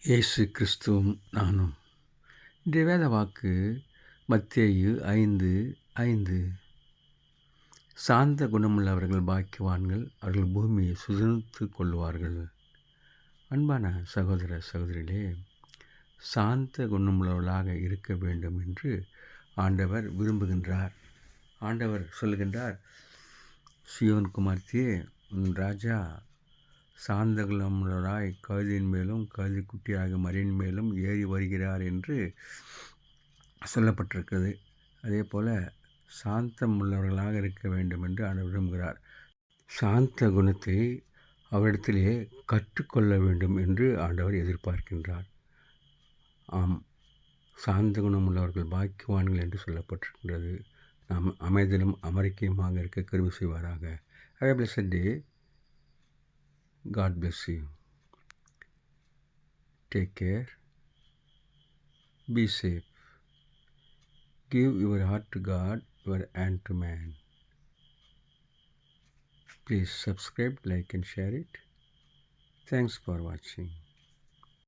இயேசு கிறிஸ்துவும் நானும். இன்றைய வேத வாக்கு மத்தேயு 5:5. சாந்த குணமுள்ளவர்கள் பாக்கியவான்கள், அவர்கள் பூமியை சுதந்திரித்துக் கொள்வார்கள். அன்பான சகோதர சகோதரிகளே, சாந்த குணமுள்ளவர்களாக இருக்க வேண்டும் என்று ஆண்டவர் விரும்புகின்றார். ஆண்டவர் சொல்கின்றார், சீயோன் குமாரத்தியே, உன் ராஜா சாந்த குணமுள்ளவராய் கழுதையின் மேலும் கழுதை குட்டியாக மரியின் மேலும் ஏறி வருகிறார் என்று சொல்லப்பட்டிருக்கிறது. அதே போல் சாந்தம் உள்ளவர்களாக இருக்க வேண்டும் என்று ஆண்டவர் விரும்புகிறார். சாந்த குணத்தை அவரிடத்திலே கற்றுக்கொள்ள வேண்டும் என்று ஆண்டவர் எதிர்பார்க்கின்றார். ஆம், சாந்த குணம் உள்ளவர்கள் பாக்கியவான்கள் என்று சொல்லப்பட்டிருக்கின்றது. நாம் அமைதியிலும் அமெரிக்கையுமாக இருக்க கிருபை செய்வாராக. Have a blessed day. God bless you. Take care. Be safe. Give your heart to God, your hand to man. Please subscribe, like and share it. Thanks for watching.